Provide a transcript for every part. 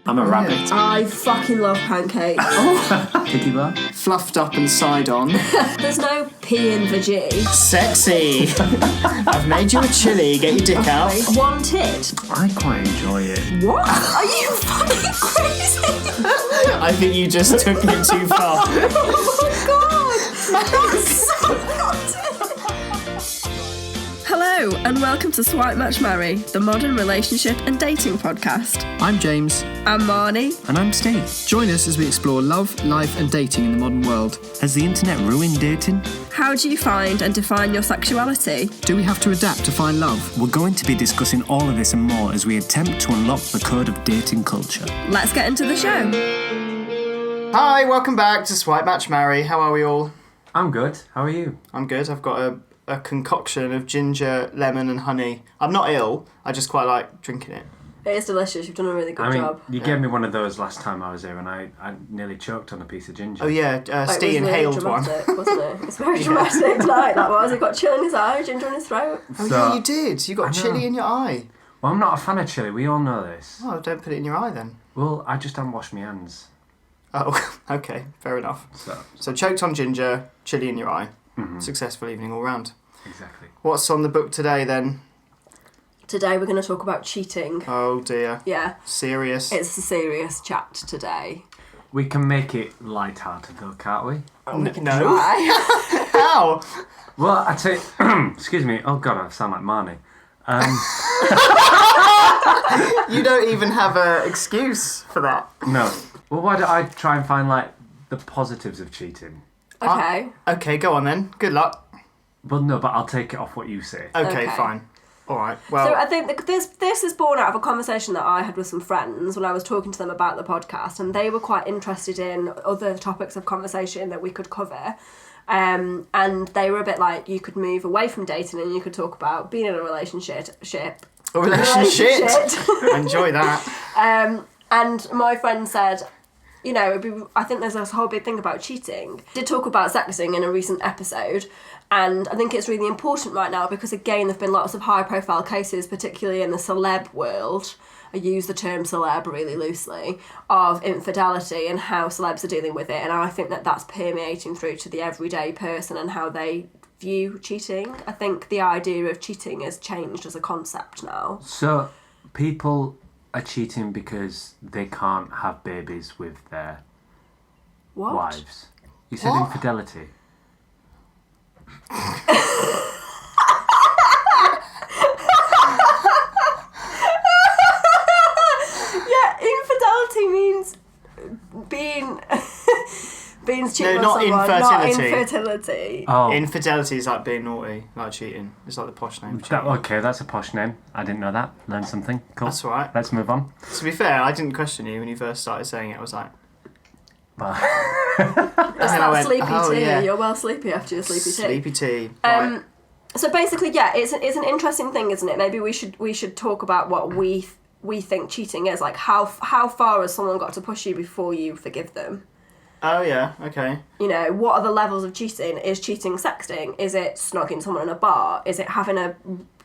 I'm a rabbit. I fucking love pancakes. Piggy bar. Fluffed up and side on. There's no P in the G. Sexy. I've made you a chili. Get your dick out. Wanted. I quite enjoy it. What? Are you fucking crazy? I think you just took it too far. Oh my god! That's so naughty. Hello, and welcome to Swipe Match Marry, the modern relationship and dating podcast. I'm James. I'm Marny. And I'm Steve. Join us as we explore love, life and dating in the modern world. Has the internet ruined dating? How do you find and define your sexuality? Do we have to adapt to find love? We're going to be discussing all of this and more as we attempt to unlock the code of dating culture. Let's get into the show. Hi, welcome back to Swipe Match Marry. How are we all? I'm good. How are you? I'm good. I've got a concoction of ginger, lemon and honey. I'm not ill. I just quite like drinking it. It is delicious. You've done a really good job. You gave me one of those last time I was here and I nearly choked on a piece of ginger. Oh yeah, Steve inhaled one. Wasn't it? It's very dramatic tonight, that was. He got chill in his eye, ginger in his throat. Oh yeah, you did. You got chili in your eye. Well, I'm not a fan of chili. We all know this. Oh, don't put it in your eye then. Well, I just don't wash my hands. Oh, okay. Fair enough. So choked on ginger, chili in your eye. Mm-hmm. Successful evening all round. Exactly. What's on the book today then? Today we're going to talk about cheating. Oh dear. Yeah. Serious? It's a serious chat today. We can make it light-hearted though, can't we? Oh, we can no. try. How? Well, I'd say... excuse me. Oh God, I sound like Marny. You don't even have an excuse for that. No. Well, why don't I try and find, like, the positives of cheating? Okay. Okay, go on then. Good luck. Well, no, but I'll take it off what you say. Okay. Fine. All right. Well. So I think this is born out of a conversation that I had with some friends when I was talking to them about the podcast, and they were quite interested in other topics of conversation that we could cover. And they were a bit like, you could move away from dating and you could talk about being in a relationship. A relationship. Enjoy that. And my friend said, you know, I think there's this whole big thing about cheating. I did talk about sexting in a recent episode, and I think it's really important right now because, again, there have been lots of high-profile cases, particularly in the celeb world. I use the term celeb really loosely, of infidelity and how celebs are dealing with it. And I think that that's permeating through to the everyday person and how they view cheating. I think the idea of cheating has changed as a concept now. So, people are cheating because they can't have babies with their wives. You said infidelity. Yeah, infidelity means being cheating No, on someone. not infertility. Not infertility. Oh. Infidelity is like being naughty, like cheating. It's like the posh name. For cheating. Okay, that's a posh name. I didn't know that. Learned something. Cool. That's all right. Let's move on. To be fair, I didn't question you when you first started saying it. I was like... It's that sleepy tea. Yeah. You're well sleepy after your sleepy tea. Sleepy tea. Right. So basically, yeah, it's an interesting thing, isn't it? Maybe we should talk about what we think cheating is. Like, how far has someone got to push you before you forgive them? Oh, yeah, okay. You know, what are the levels of cheating? Is cheating sexting? Is it snogging someone in a bar? Is it having a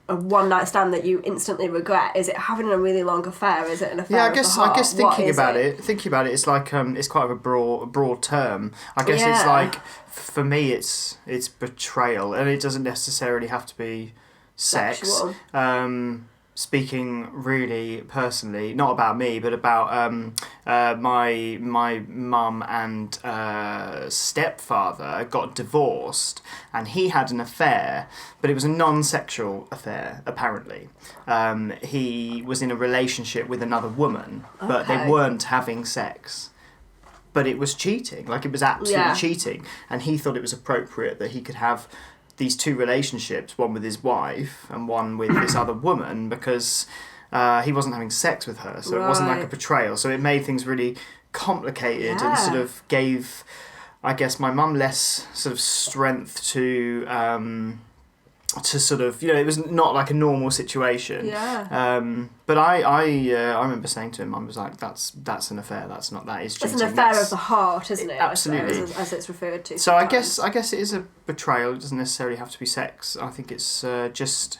one-night stand that you instantly regret? Is it having a really long affair? Is it an affair of the heart? I guess thinking about it, it's like it's quite a broad term. I guess it's like, for me, it's betrayal, and it doesn't necessarily have to be sex. Sexual. Speaking really personally, not about me, but about my mum and stepfather got divorced, and he had an affair, but it was a non-sexual affair, apparently. He was in a relationship with another woman, but they weren't having sex. But it was cheating, like it was absolutely cheating, and he thought it was appropriate that he could have these two relationships, one with his wife and one with this other woman, because he wasn't having sex with her, so it wasn't like a betrayal. So it made things really complicated and sort of gave, I guess, my mum less sort of strength to sort of, you know, it was not like a normal situation. Yeah. But I remember saying to him, I was like, that's an affair. That is cheating. It's an affair of the heart, isn't it? Absolutely, as it's referred to. So I guess it is a betrayal. It doesn't necessarily have to be sex. I think it's just,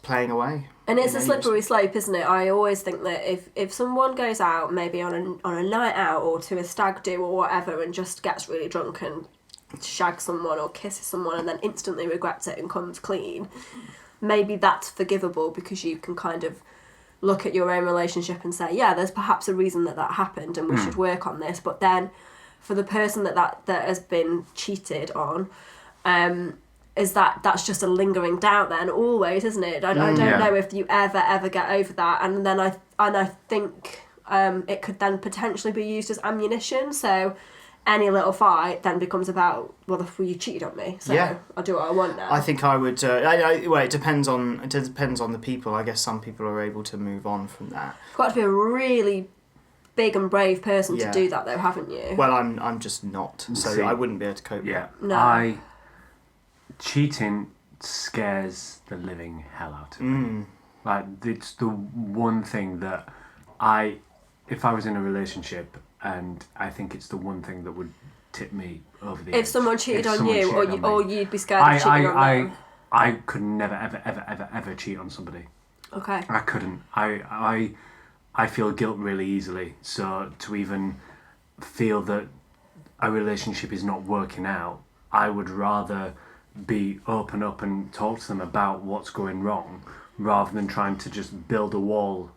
playing away. And it's a slippery slope, isn't it? I always think that if someone goes out, maybe on a night out or to a stag do or whatever, and just gets really drunk and shags someone or kisses someone and then instantly regrets it and comes clean, maybe that's forgivable because you can kind of look at your own relationship and say, yeah, there's perhaps a reason that happened and we should work on this. But then for the person that has been cheated on, that's just a lingering doubt then always, isn't it? I don't know if you ever get over that, and then I think it could then potentially be used as ammunition. So any little fight then becomes about, well, you cheated on me, so I'll do what I want now. I think I would. Well, it depends on the people. I guess some people are able to move on from that. You've got to be a really big and brave person to do that, though, haven't you? Well, I'm just not, so I wouldn't be able to cope with it. No. Cheating scares the living hell out of me. Like, it's the one thing that if I was in a relationship, and I think it's the one thing that would tip me over the edge. If someone cheated on you, or you'd be scared of cheating on them. I could never, ever cheat on somebody. Okay. I couldn't. I feel guilt really easily. So to even feel that a relationship is not working out, I would rather be open up and talk to them about what's going wrong rather than trying to just build a wall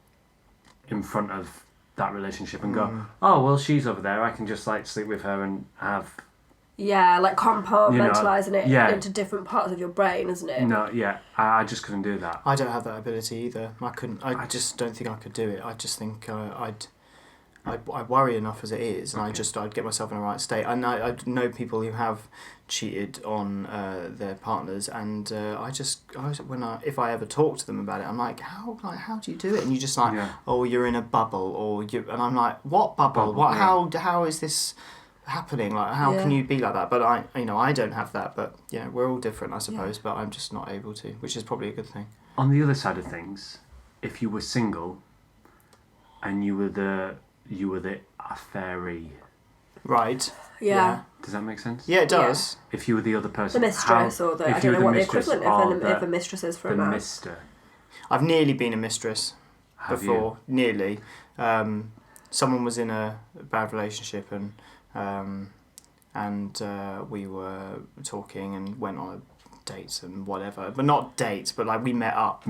in front of that relationship and go, oh, well, she's over there, I can just like sleep with her and have... Yeah, like compartmentalising it into different parts of your brain, isn't it? No, I just couldn't do that. I don't have that ability either. I just don't think I could do it. I just think I worry enough as it is, and I'd get myself in the right state. And I know people who have cheated on their partners, and if I ever talk to them about it, I'm like, how do you do it? And you just like, oh, you're in a bubble, and I'm like, what bubble? What? How is this happening? Like, how can you be like that? But I don't have that. But we're all different, I suppose. But I'm just not able to, which is probably a good thing. On the other side of things, if you were single, and you were the affairee. Right. Yeah. Does that make sense? Yeah, it does. Yeah. If you were the other person. The mistress, I don't know what the equivalent of a mistress is for a man. The mister. I've nearly been a mistress before. You? Nearly. Someone was in a bad relationship, and we were talking and went on dates and whatever, but not dates, but like we met up,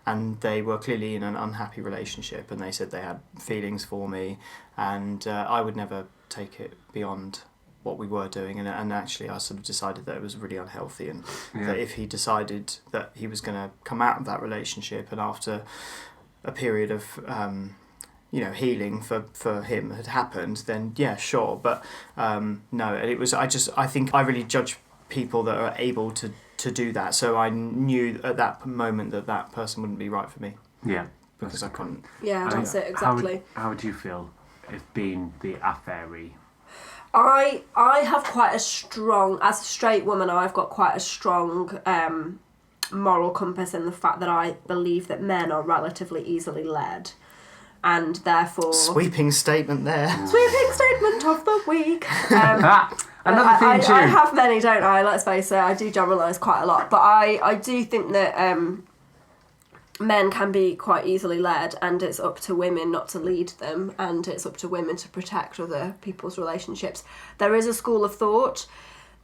and they were clearly in an unhappy relationship, and they said they had feelings for me, and I would never take it beyond what we were doing, and actually I sort of decided that it was really unhealthy, and that if he decided that he was going to come out of that relationship, and after a period of healing for him had happened, then sure, but no, it was I think I really judge people that are able to do that, so I knew at that moment that person wouldn't be right for me. Yeah. Because I couldn't. Yeah, that's it, exactly. How would you feel if being the affairee? I have quite a strong, as a straight woman, I've got quite a strong moral compass in the fact that I believe that men are relatively easily led, and therefore... Sweeping statement there. Sweeping statement of the week. Another theme too. I have many, don't I? Let's face it, I do generalise quite a lot. But I do think that men can be quite easily led, and it's up to women not to lead them, and it's up to women to protect other people's relationships. There is a school of thought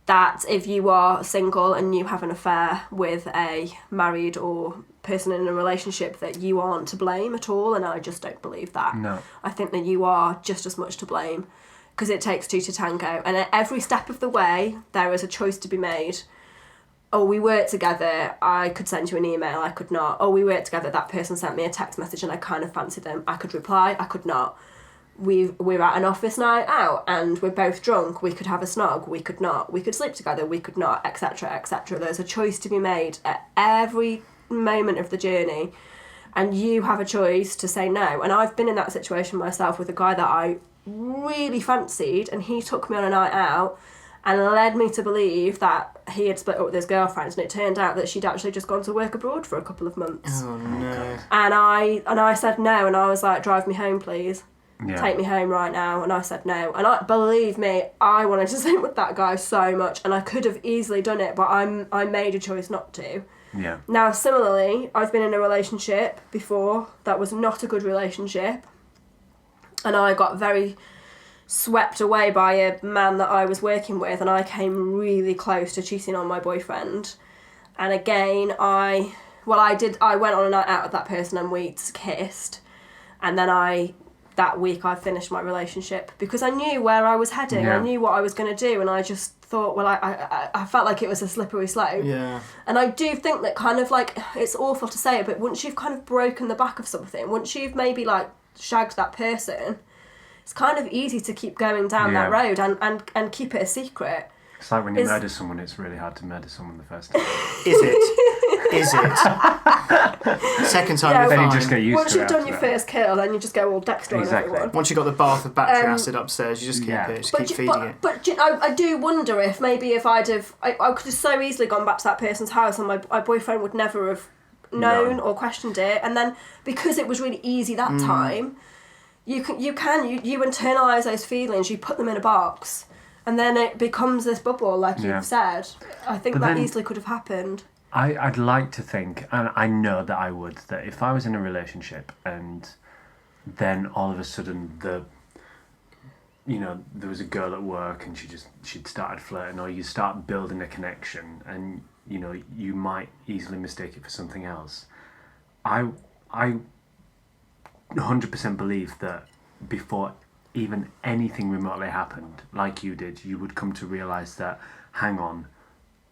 that if you are single and you have an affair with a married or person in a relationship, that you aren't to blame at all, and I just don't believe that. No. I think that you are just as much to blame, because it takes two to tango, and at every step of the way there is a choice to be made. Oh, we worked together, I could send you an email, I could not. Oh, we worked together, that person sent me a text message and I kind of fancied them, I could reply, I could not. We're at an office night out and we're both drunk, we could have a snog, we could not. We could sleep together, we could not, etc, etc. There's a choice to be made at every moment of the journey, and you have a choice to say no. And I've been in that situation myself with a guy that I really fancied, and he took me on a night out and led me to believe that he had split up with his girlfriend, and it turned out that she'd actually just gone to work abroad for a couple of months. Oh no. And I said no, and I was like, drive me home please. Take me home right now. And I said no, and believe me, I wanted to sleep with that guy so much, and I could have easily done it, but I made a choice not to. Yeah. Now, similarly, I've been in a relationship before that was not a good relationship, and I got very swept away by a man that I was working with, and I came really close to cheating on my boyfriend. And again, I went on a night out with that person and we kissed, and then that week I finished my relationship because I knew where I was heading. Yeah. I knew what I was going to do, and I just thought, well, I felt like it was a slippery slope. Yeah. And I do think that kind of like, it's awful to say it, but once you've kind of broken the back of something, once you've maybe like shagged that person, it's kind of easy to keep going down that road and keep it a secret. It's like when you murder someone, it's really hard to murder someone the first time. Is it? Is it? Second time you're then fine. you just get used Once to you've it. done your first kill, then you just go all Dexter on everyone. Once you've got the bath of battery acid upstairs, you just keep it, just keep feeding it. But I do wonder if maybe if I could have so easily gone back to that person's house and my boyfriend would never have known or questioned it, and then because it was really easy that time, you internalise those feelings, you put them in a box, and then it becomes this bubble, like you've said. I think that easily could have happened. I'd like to think, and I know that I would, that if I was in a relationship and then all of a sudden there was a girl at work and she'd started flirting, or you start building a connection and, you might easily mistake it for something else. I 100% believe that before even anything remotely happened, like you did, you would come to realise that, hang on,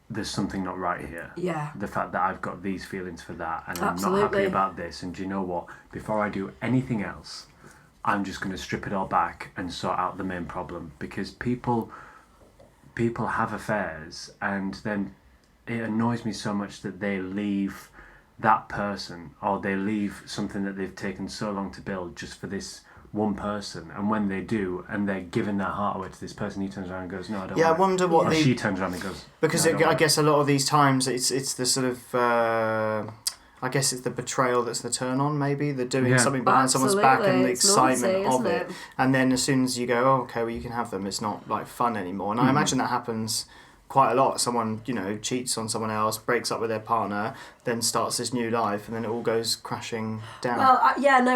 there's something not right here. Yeah. The fact that I've got these feelings for that and Absolutely. I'm not happy about this, and do you know what? Before I do anything else, I'm just going to strip it all back and sort out the main problem, because people have affairs, and then it annoys me so much that they leave that person, or they leave something that they've taken so long to build just for this one person, and when they do and they're giving their heart away to this person, he turns around and goes, no, I don't want I wonder what or she turns around and goes, because no, I guess a lot of these times it's the sort of I guess it's the betrayal that's the turn on, maybe the doing something behind someone's back and the excitement of it, and then as soon as you go, oh, okay, well, you can have them, it's not like fun anymore. And I imagine that happens quite a lot. Someone cheats on someone else, breaks up with their partner, then starts this new life, and then it all goes crashing down. Well,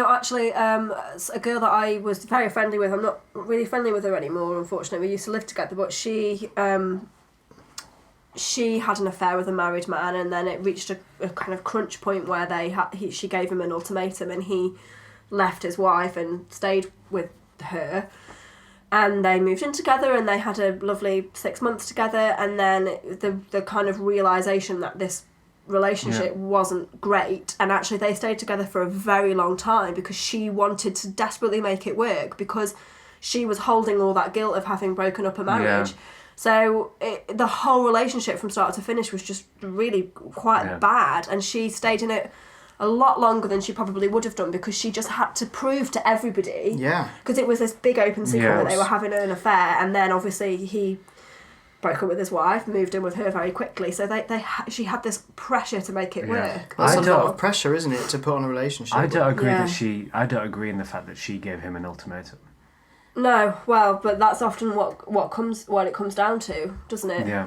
actually, a girl that I was very friendly with, I'm not really friendly with her anymore, unfortunately. We used to live together, but she had an affair with a married man, and then it reached a kind of crunch point where she gave him an ultimatum, and he left his wife and stayed with her. And they moved in together, and they had a lovely 6 months together, and then the kind of realisation that this relationship wasn't great, and actually they stayed together for a very long time because she wanted to desperately make it work, because she was holding all that guilt of having broken up a marriage. Yeah. So the whole relationship from start to finish was just really quite bad, and she stayed in it a lot longer than she probably would have done, because she just had to prove to everybody. Yeah. Because it was this big open secret that they were having an affair, and then obviously he broke up with his wife, moved in with her very quickly. So she had this pressure to make it work. That's a lot of pressure, isn't it, to put on a relationship? I don't agree I don't agree in the fact that she gave him an ultimatum. No, well, but that's often what it comes down to, doesn't it? Yeah.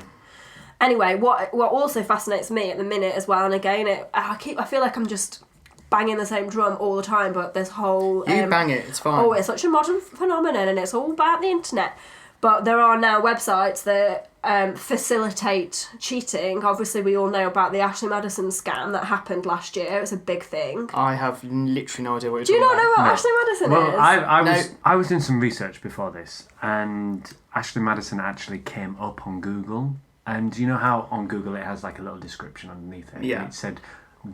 Anyway, what also fascinates me at the minute as well, and again, I feel like I'm just banging the same drum all the time, but this whole... You bang it, it's fine. Oh, it's such a modern phenomenon, and it's all about the internet. But there are now websites that facilitate cheating. Obviously, we all know about the Ashley Madison scam that happened last year. It was a big thing. I have literally no idea what you're talking about. Do you not know what Ashley Madison is? I was doing some research before this, and Ashley Madison actually came up on Google. And you know how on Google it has like a little description underneath it? Yeah. And it said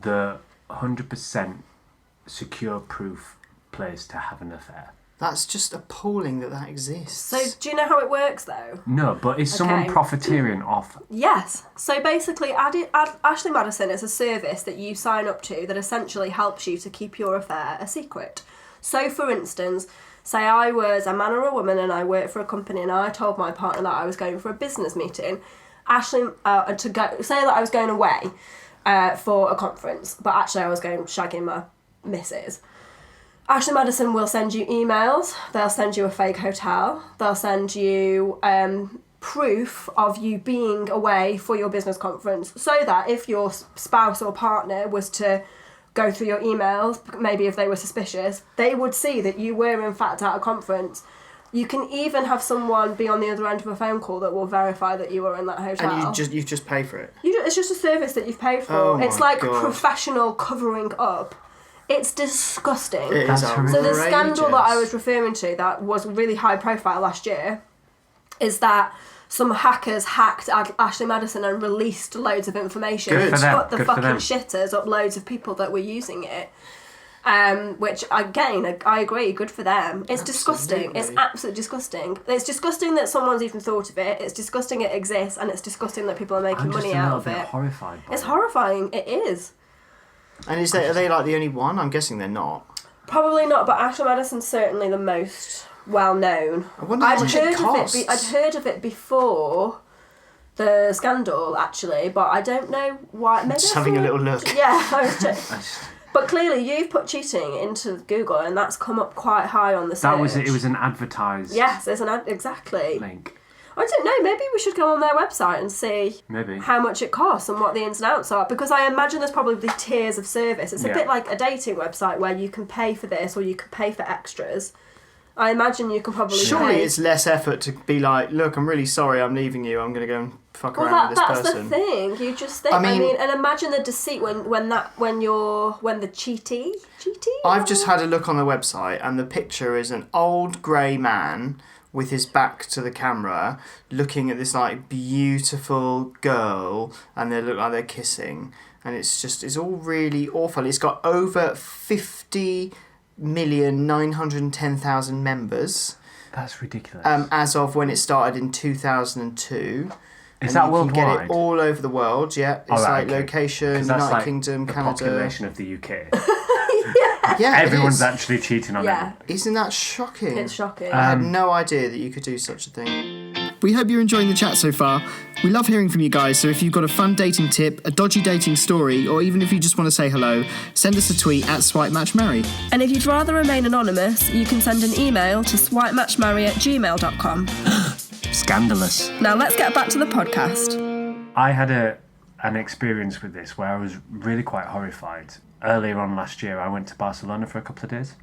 the 100% secure proof place to have an affair. That's just appalling that exists. So do you know how it works though? No, but is someone profiteering off? Yes. So basically Ashley Madison is a service that you sign up to that essentially helps you to keep your affair a secret. So for instance, say I was a man or a woman and I worked for a company, and I told my partner that I was going for a business meeting. Ashley, say that I was going away for a conference, but actually I was going shagging my missus. Ashley Madison will send you emails, they'll send you a fake hotel, they'll send you proof of you being away for your business conference, so that if your spouse or partner was to go through your emails, maybe if they were suspicious, they would see that you were in fact at a conference. You can even have someone be on the other end of a phone call that will verify that you were in that hotel. And you just pay for it. It's just a service that you've paid for. Oh It's my like God. professional covering up. It's disgusting. It is That's So the outrageous. scandal that I was referring to that was really high profile last year is that some hackers hacked Ashley Madison and released loads of information. Good for them. Put the Good for fucking them. shitters up loads of people that were using it. Which, again, I agree, good for them. It's disgusting. It's Absolutely. absolutely disgusting. It's disgusting that someone's even thought of it. It's disgusting it exists, and it's disgusting that people are making I'm just money a out little of bit it. horrified by It's it. horrifying. It is. And are they like the only one? I'm guessing they're not. Probably not, but Ashley Madison's certainly the most well known. I wonder how much it costs. I'd heard of it before the scandal, actually, but I don't know why. Maybe Just I having a thought- little look. Yeah, I was but clearly you've put cheating into Google, and that's come up quite high on the search. That was it. It was an advertised Yes, it's exactly. link. I don't know. Maybe we should go on their website and see Maybe. how much it costs and what the ins and outs are, because I imagine there's probably tiers of service. It's a Yeah. bit like a dating website where you can pay for this or you can pay for extras. I imagine you can probably Surely pay. it's less effort to be like, look, I'm really sorry, I'm leaving you. I'm going to go and fuck Well, around with that's this person. the thing. You just think. I I mean, mean- and imagine the deceit when the cheaty. I've just had a look on the website, and the picture is an old grey man with his back to the camera, looking at this like beautiful girl, and they look like they're kissing, and it's all really awful. It's got over 50,910,000 members. That's ridiculous. As of when it started in 2002. Is And that you can get worldwide? it all over the world, yeah. It's Alright, like okay. location, 'Cause that's United like Kingdom, the Canada. population of the UK. Yeah, it Everyone's is. actually cheating on Yeah, everyone. Isn't that shocking? it's shocking. I had no idea that you could do such a thing. We hope you're enjoying the chat so far. We love hearing from you guys, so if you've got a fun dating tip, a dodgy dating story, or even if you just want to say hello, send us a tweet at SwipeMatchMarry. And if you'd rather remain anonymous, you can send an email to swipematchmarry@gmail.com. Scandalous. Now let's get back to the podcast. I had an experience with this where I was really quite horrified. Earlier on last year, I went to Barcelona for a couple of days.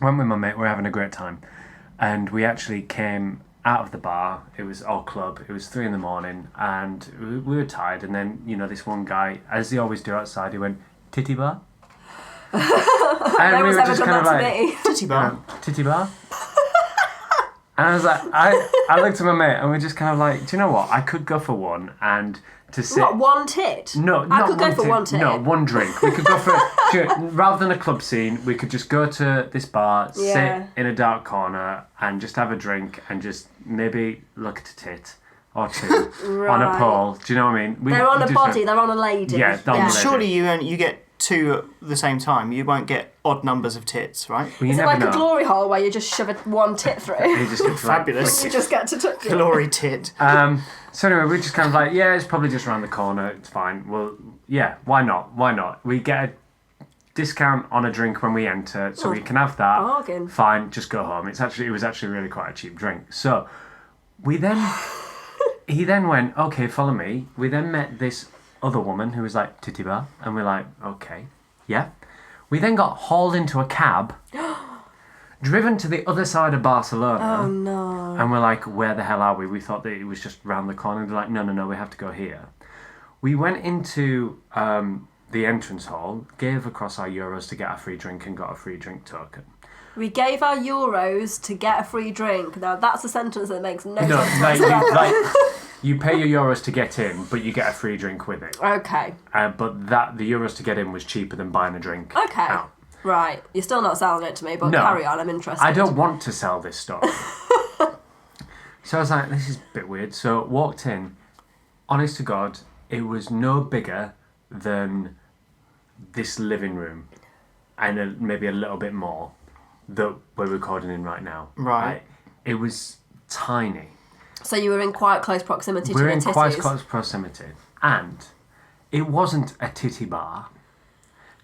Went with my mate, we were having a great time. And we actually came out of the bar, it was our club, it was 3 a.m, and we were tired. And then, this one guy, as they always do outside, he went, "Titty bar?" And No one's ever done that to me. Titty bar. "Titty bar?" And I was like, I looked at my mate and we're just kind of like, do you know what? I could go for one and to sit. What, one tit? No, I not could go for one tit. No, one drink. We could go for rather than a club scene. We could just go to this bar, Yeah. sit in a dark corner, and just have a drink and just maybe look at a tit or two on a Right. pole. Do you know what I mean? They're on we a do body, something- they're on a lady. Yeah, they're on the lady. Surely you get two at the same time. You won't get odd numbers of tits, right? Well, you Is it never like know. a glory hole where you just shove one tit through? You just get to, like, Fabulous. You just get to touch it. Glory tit. So anyway, we're just kind of like, yeah, it's probably just around the corner. It's fine. Well, yeah, why not? Why not? We get a discount on a drink when we enter, so we can have that. bargain. Fine, just go home. It was actually really quite a cheap drink. So he then went, okay, follow me. We then met this other woman who was like, "Titty bar," and we're like, okay, yeah. We then got hauled into a cab, driven to the other side of Barcelona. Oh no. And we're like, where the hell are we? We thought that it was just round the corner. They're like, no, we have to go here. We went into the entrance hall, gave across our euros to get a free drink and got a free drink token. We gave our euros to get a free drink. Now that's a sentence that makes no No, sense. you pay your euros to get in, but you get a free drink with it. Okay. But the euros to get in was cheaper than buying a drink Okay. out. Right. You're still not selling it to me, but No. carry on, I'm interested. I don't want to sell this stuff. So I was like, this is a bit weird. So walked in. Honest to God, it was no bigger than this living room and maybe a little bit more that we're recording in right now. Right. It was tiny. So you were in quite close proximity to We're the in titties. quite close proximity. And it wasn't a titty bar.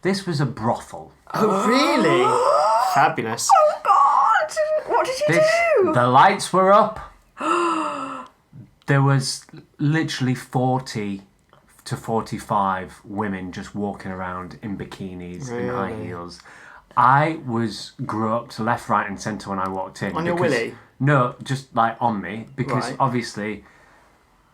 This was a brothel. Oh, really? Fabulous. Oh God! What did you do? The lights were up. there was literally 40 to 45 women just walking around in bikinis and high Really? heels. I was groped left, right, and centre when I walked in. On your willy? No, just like on me, because Right. obviously,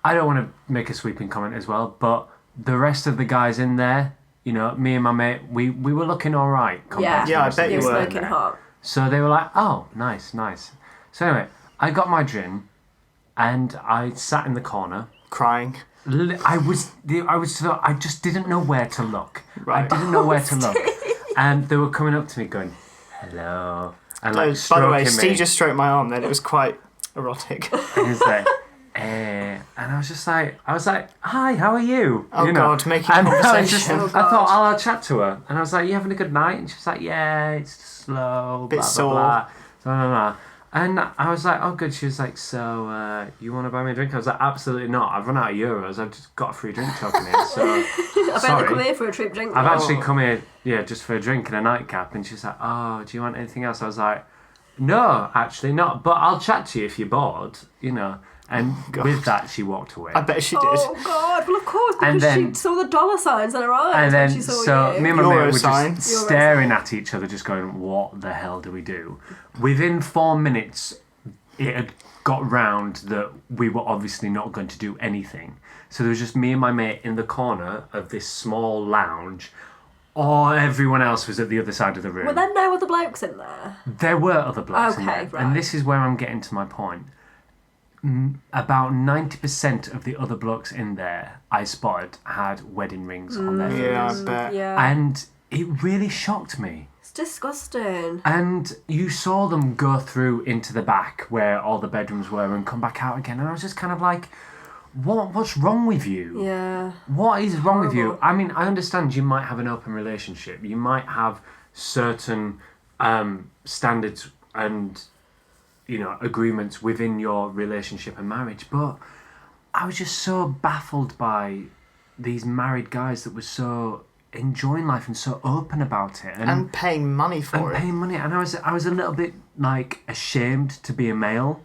I don't want to make a sweeping comment as well, but the rest of the guys in there, you know, me and my mate, we were looking all right. compared to the Yeah, I rest of bet the you You're guys were. in smoking there. hot. So they were like, "Oh, nice." So anyway, I got my gin, and I sat in the corner. Crying. I just didn't know where to look. Right. I didn't know where to look, and they were coming up to me going, "Hello," and like By the way, stroking Steve me. just stroked my arm then. It was quite erotic. And he's like, and I was just like, "Hi, how are you?" Oh, you know? God, making and conversation. Oh, I thought, God. I'll chat to her, and I was like, "You having a good night?" And she's like, "Yeah, it's slow, Bit blah sore. blah blah." And I was like, "Oh, good." She was like, "So, you want to buy me a drink?" I was like, "Absolutely not. I've run out of euros. I've just got a free drink token here." So I've only come here for a trip drink. I've now. actually come here, just for a drink and a nightcap. And she's like, "Oh, do you want anything else?" I was like, "No, actually not. But I'll chat to you if you're bored, you know." And with that, she walked away. I bet she did. Oh God! Well, of course, And because then- she saw the dollar signs in her eyes And when then, she saw so you. me and my Euro mate were sign. just Euro staring at each other, just going, "What the hell do we do?" Within 4 minutes, it had got round that we were obviously not going to do anything. So there was just me and my mate in the corner of this small lounge. Everyone else was at the other side of the room. Were there no other blokes in there? There were other blokes in Okay, there. right. And this is where I'm getting to my point. About 90% of the other blokes in there I spotted had wedding rings on their fingers. Yeah, I bet. Yeah. And it really shocked me. It's disgusting. And you saw them go through into the back where all the bedrooms were and come back out again. And I was just kind of like, what's wrong with you? Yeah. What is wrong with you? Horrible. I mean, I understand you might have an open relationship. You might have certain standards and, agreements within your relationship and marriage. But I was just so baffled by these married guys that were so enjoying life and so open about it. And paying money for and it. paying money. And I was a little bit, ashamed to be a male.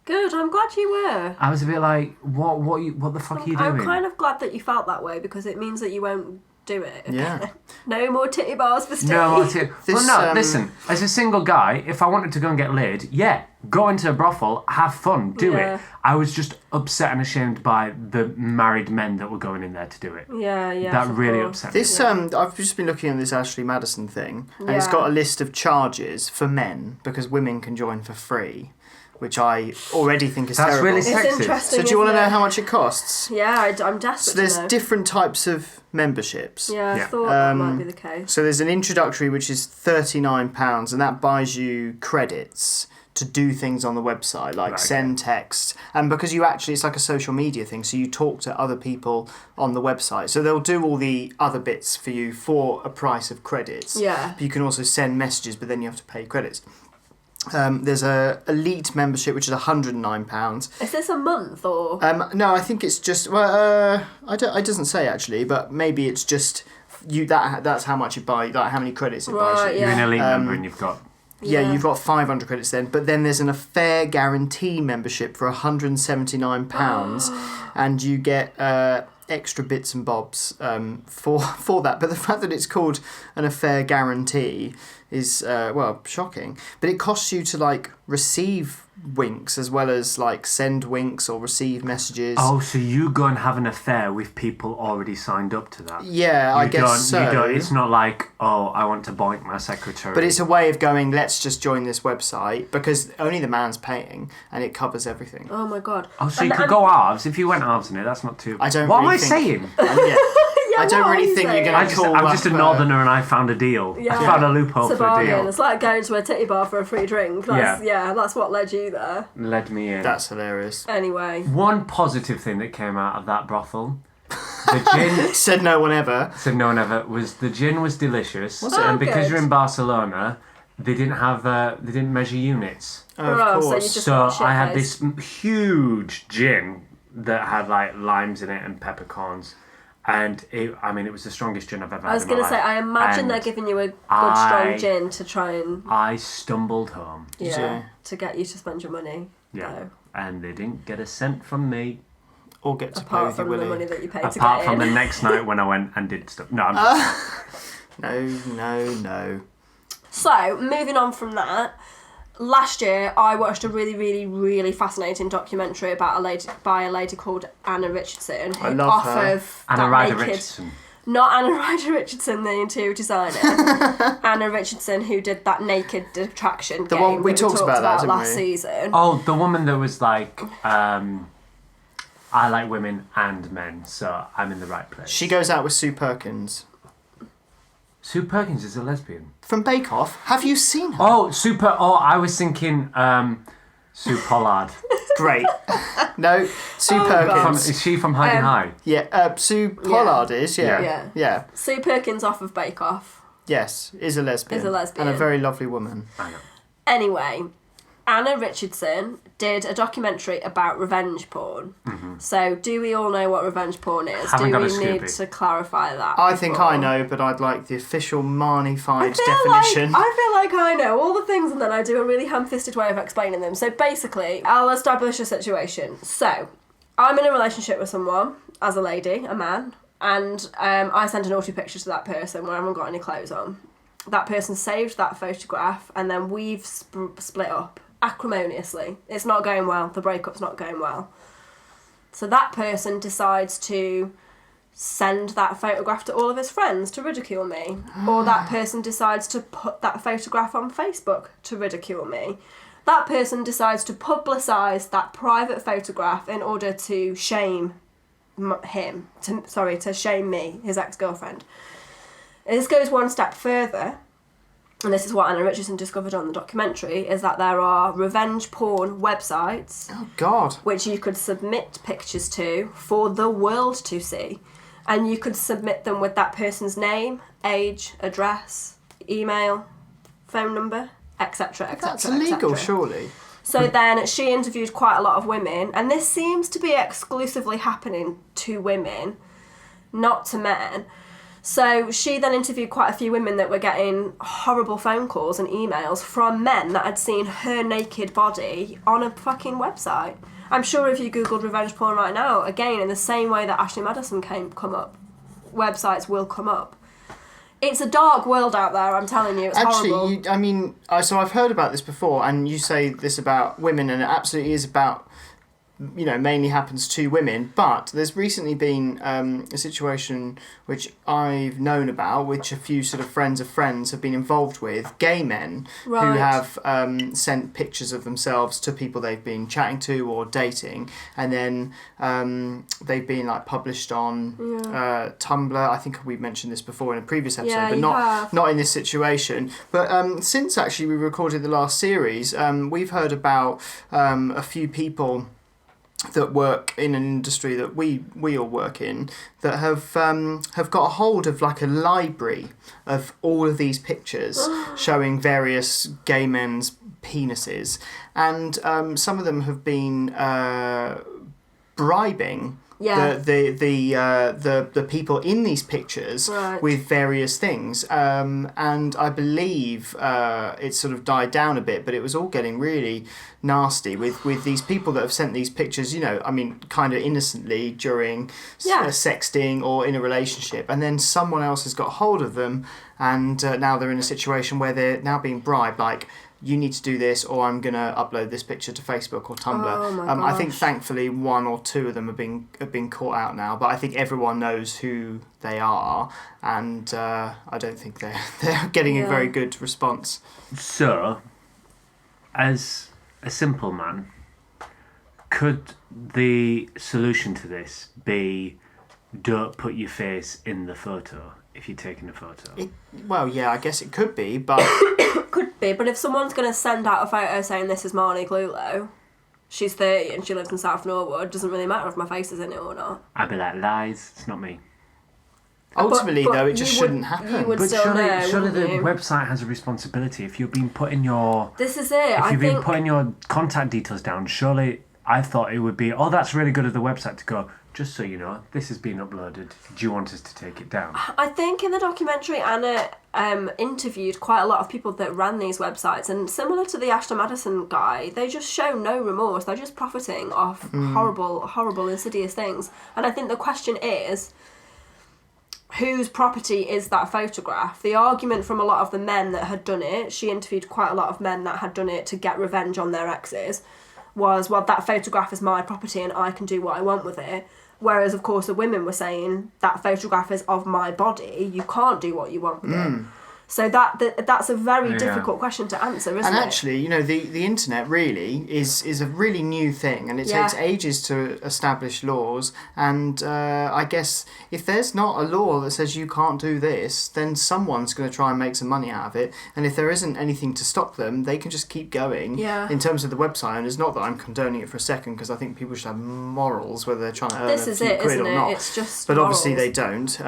Good. I'm glad you were. I was a bit like, what the fuck are you doing? I'm kind of glad that you felt that way because it means that you won't do it. Yeah. No more titty bars for Steve. No, This, listen. As a single guy, if I wanted to go and get laid, go into a brothel, have fun, do Yeah. it. I was just upset and ashamed by the married men that were going in there to do it. Yeah. That of really course. upset me. This I've just been looking at this Ashley Madison thing, and it's Yeah. got a list of charges for men because women can join for free, which I already think is That's terrible. really It's sexist. interesting. So do you want to isn't know it? how much it costs? Yeah, I'm desperate So there's to know. different types of memberships. Yeah, I Yeah. thought that might be the case. So there's an introductory which is £39, and that buys you credits to do things on the website, like Right. send text. And because it's like a social media thing, so you talk to other people on the website. So they'll do all the other bits for you for a price of credits. Yeah. But you can also send messages, but then you have to pay credits. There's a elite membership which is £109. Is this a month or? No, I think it's just it doesn't say actually, but maybe it's just that's how much it buys, like how many credits it buys Right, you. You're an elite Um, member and you've got... Yeah, you've got 500 credits then, but then there's an affair guarantee membership for £179, and you get extra bits and bobs for that. But the fact that it's called an affair guarantee is shocking. But it costs you to receive winks as well as send winks or receive messages. Oh, so you go and have an affair with people already signed up to that? Yeah, I guess so. You don't, it's not like, I want to boink my secretary. But it's a way of going, let's just join this website because only the man's paying and it covers everything. Oh my god. Oh, so you could go halves. If you went halves in it, that's not too... I don't What really am I think- saying? I don't what really are think you you're saying? going to call I'm just a up, northerner and I found a deal. Yeah. I found a loophole It's a for a bargain. deal. It's like going to a titty bar for a free drink. That's, Yeah. that's what led you there. Led me in. That's hilarious. Anyway. One positive thing that came out of that brothel, the gin... Said no one ever. said no one ever, was the gin was delicious. Was it? And Oh, because good. you're in Barcelona, they didn't measure units. Oh, of Oh, so course. you just- So shit I had face. this huge gin that had limes in it and peppercorns. And it was the strongest gin I've ever had. I was in my going to say, life. I imagine And they're giving you a good I- strong gin to try and I stumbled home. Yeah. to get you to spend your money. Yeah. No. And they didn't get a cent from me. Or get to play Apart with you, from the Willie. money that you paid to Apart get from in. the next night when I went and did stuff. No, I'm No. So, moving on from that, last year I watched a really, really, really fascinating documentary about by a lady called Anna Richardson. I love her. Of Anna that Ryder naked, Richardson. Not Anna Ryder Richardson, the interior designer. Anna Richardson, who did that naked attraction The game one we that talked about that, didn't last we? season. Oh, the woman that was like, I like women and men, so I'm in the right place. She goes out with Sue Perkins. Sue Perkins is a lesbian. From Bake Off. Have you seen her? Oh, I was thinking Sue Pollard. Great. No, Sue Oh, Perkins. Is she from Hiding High? Yeah, Sue Pollard is, Yeah. Yeah. Sue Perkins off of Bake Off. Yes, is a lesbian. Is a lesbian. And a very lovely woman. I know. Anyway, Anna Richardson did a documentary about revenge porn. Mm-hmm. So, do we all know what revenge porn is? Haven't got a Do we need Scooby. to clarify that? I think before? I know, but I'd like the official Marny-fied I feel definition. like I know all the things and then I do a really ham-fisted way of explaining them. So basically, I'll establish a situation. So, I'm in a relationship with someone, as a lady, a man, and I send a naughty picture to that person where I haven't got any clothes on. That person saved that photograph and then we've split up acrimoniously. It's not going well. The breakup's not going well. So that person decides to send that photograph to all of his friends to ridicule me. Or that person decides to put that photograph on Facebook to ridicule me. That person decides to publicise that private photograph in order to shame him. To shame me, his ex-girlfriend. And this goes one step further, and this is what Anna Richardson discovered on the documentary, is that there are revenge porn websites Oh, God. which you could submit pictures to for the world to see. And you could submit them with that person's name, age, address, email, phone number, etc, etc. That's illegal, surely. So then she interviewed quite a lot of women, and this seems to be exclusively happening to women, not to men. So she then interviewed quite a few women that were getting horrible phone calls and emails from men that had seen her naked body on a fucking website. I'm sure if you googled revenge porn right now, again, in the same way that Ashley Madison come up, websites will come up. It's a dark world out there, I'm telling you. It's horrible. So I've heard about this before, and you say this about women, and it absolutely is about, mainly happens to women. But there's recently been a situation which I've known about, which a few sort of friends of friends have been involved with, gay men who Right. have sent pictures of themselves to people they've been chatting to or dating, and then they've been like published on Tumblr. I think we mentioned this before in a previous episode, Yeah, but you have. not in this situation. But since actually we recorded the last series, we've heard about a few people that work in an industry that we all work in that have got a hold of like a library of all of these pictures showing various gay men's penises, and some of them have been bribing the people in these pictures Right. with various things, and I believe it's sort of died down a bit, but it was all getting really nasty with these people that have sent these pictures, kind of innocently during sexting or in a relationship, and then someone else has got hold of them, and now they're in a situation where they're now being bribed, like, you need to do this, or I'm going to upload this picture to Facebook or Tumblr. Oh my I think gosh. thankfully one or two of them have been caught out now, but I think everyone knows who they are, and I don't think they're getting a very good response. So, as a simple man, could the solution to this be don't put your face in the photo if you're taking a photo? I guess it could be, but Could be, but if someone's going to send out a photo saying this is Marny Clulow, she's 30 and she lives in South Norwood, doesn't really matter if my face is in it or not. I'd be like, lies, it's not me. ultimately, But though, it just you would- shouldn't happen. you would But still know, surely the wouldn't you? website has a responsibility. If you've been putting your This is it. if you've been putting your contact details down, surely I thought it would be, oh, that's really good of the website to go, just so you know, this has been uploaded. Do you want us to take it down? I think in the documentary, Anna interviewed quite a lot of people that ran these websites, and similar to the Ashton Madison guy, they just show no remorse. They're just profiting off horrible, insidious things. And I think the question is, whose property is that photograph? The argument from a lot of the men that had done it, she interviewed quite a lot of men that had done it to get revenge on their exes, was, well, that photograph is my property and I can do what I want with it. Whereas, of course, the women were saying, that photograph is of my body, you can't do what you want with it. So that's a very difficult question to answer, isn't it? And actually, you know, the internet really is a really new thing, and it takes ages to establish laws. And I guess if there's not a law that says you can't do this, then someone's going to try and make some money out of it. And if there isn't anything to stop them, they can just keep going. Yeah. In terms of the website owners, not that I'm condoning it for a second, because I think people should have morals, whether they're trying to earn a few quid or not. It's just but morals. obviously they don't.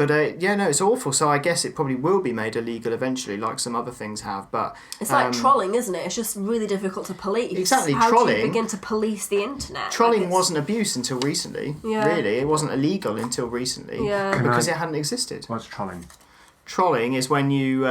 It's awful. So I guess it probably will be made illegal eventually, like some other things have. But it's like trolling, isn't it? It's just really difficult to police. Exactly, How trolling. do you begin to police the internet? Trolling wasn't abuse until recently. Yeah. Really, it wasn't illegal until recently. Yeah. Because it hadn't existed. What's trolling? Trolling is when you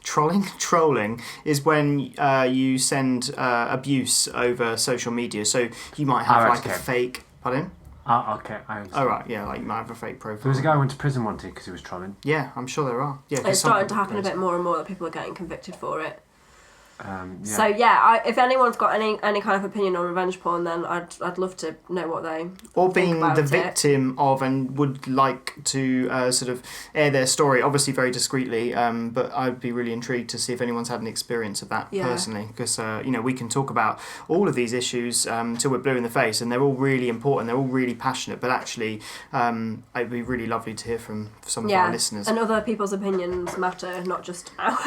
trolling is when you send abuse over social media. So you might have a fake. Pardon? Okay, I understand. Oh, right, yeah, like you might have a fake profile. There was a guy who went to prison one day because he was trolling. Yeah, I'm sure there are. Yeah, it's starting to happen a bit more and more that people are getting convicted for it. Yeah. So if anyone's got any kind of opinion on revenge porn, then I'd love to know what they or think being about the it. victim of and would like to sort of air their story, obviously very discreetly. But I'd be really intrigued to see if anyone's had an experience of that personally, because we can talk about all of these issues till we're blue in the face, and they're all really important. They're all really passionate. But actually, it'd be really lovely to hear from some of our listeners. And other people's opinions matter, not just ours.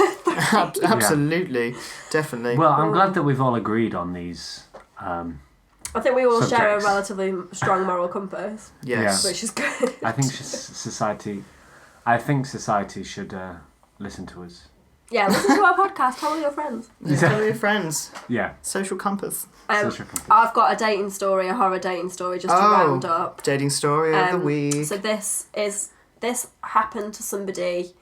Absolutely. Definitely. Well, I'm glad that we've all agreed on these. I think we all share a subjects. relatively strong moral compass. Yes. Which is good. I think society should listen to us. Yeah, listen to our podcast. Tell all your friends. Tell your friends. Yeah. Social compass. Social compass. I've got a dating story, a horror dating story, just to round up. Dating story of the week. So this happened to somebody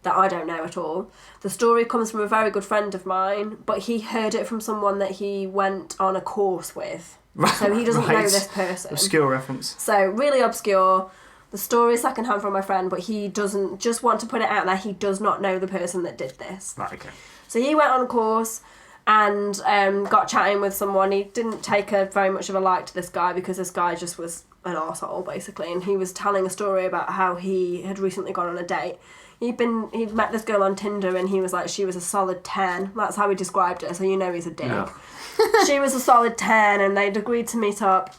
that I don't know at all. The story comes from a very good friend of mine, but he heard it from someone that he went on a course with. So he doesn't know this person. Obscure reference. So really obscure. The story is secondhand from my friend, but he doesn't just want to put it out there. He does not know the person that did this. Right, okay. So he went on a course and got chatting with someone. He didn't take very much of a like to this guy because this guy just was an arsehole, basically. And he was telling a story about how he had recently gone on a date. He'd met this girl on Tinder and he was like, she was a solid 10. That's how he described it, so you know he's a dick. Yeah. She was a solid 10 and they'd agreed to meet up.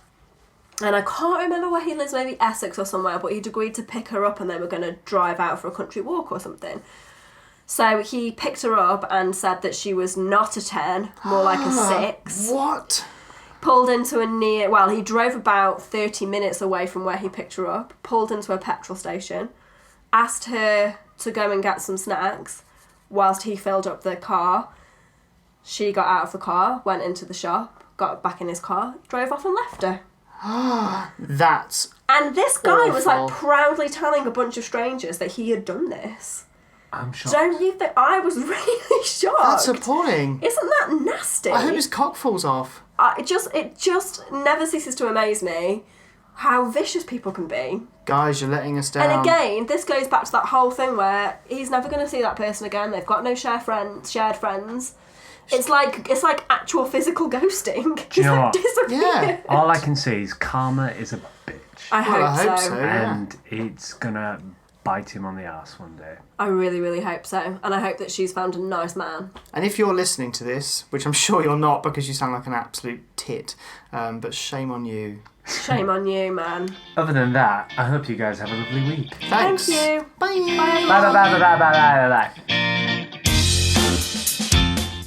And I can't remember where he lives, maybe Essex or somewhere, but he'd agreed to pick her up and they were going to drive out for a country walk or something. So he picked her up and said that she was not a 10, more like a 6. What? Pulled into he drove about 30 minutes away from where he picked her up, pulled into a petrol station, asked her to go and get some snacks whilst he filled up the car. She got out of the car, went into the shop, got back in his car, drove off and left her. That's And this guy awful. was like proudly telling a bunch of strangers that he had done this. I'm shocked. Don't you think? I was really shocked. That's appalling. Isn't that nasty? I hope his cock falls off. It just never ceases to amaze me how vicious people can be. Guys, you're letting us down. And again, this goes back to that whole thing where he's never going to see that person again. They've got no shared friends. It's like actual physical ghosting. Do you know what? Disappear. Yeah. All I can say is karma is a bitch. I hope so. Yeah. And it's gonna bite him on the arse one day. I really, really hope so. And I hope that she's found a nice man. And if you're listening to this, which I'm sure you're not because you sound like an absolute tit, but shame on you. Shame on you, man. Other than that, I hope you guys have a lovely week. Thanks. Thank you. Bye. Bye. Bye bye bye bye bye bye bye.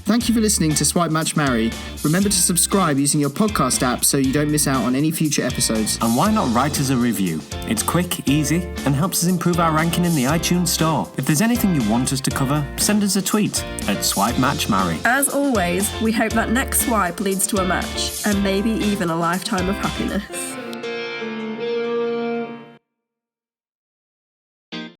Thank you for listening to Swipe Match Marry. Remember to subscribe using your podcast app so you don't miss out on any future episodes. And why not write us a review? It's quick, easy, and helps us improve our ranking in the iTunes store. If there's anything you want us to cover, send us a tweet at Swipe Match Marry. As always, we hope that next swipe leads to a match and maybe even a lifetime of happiness.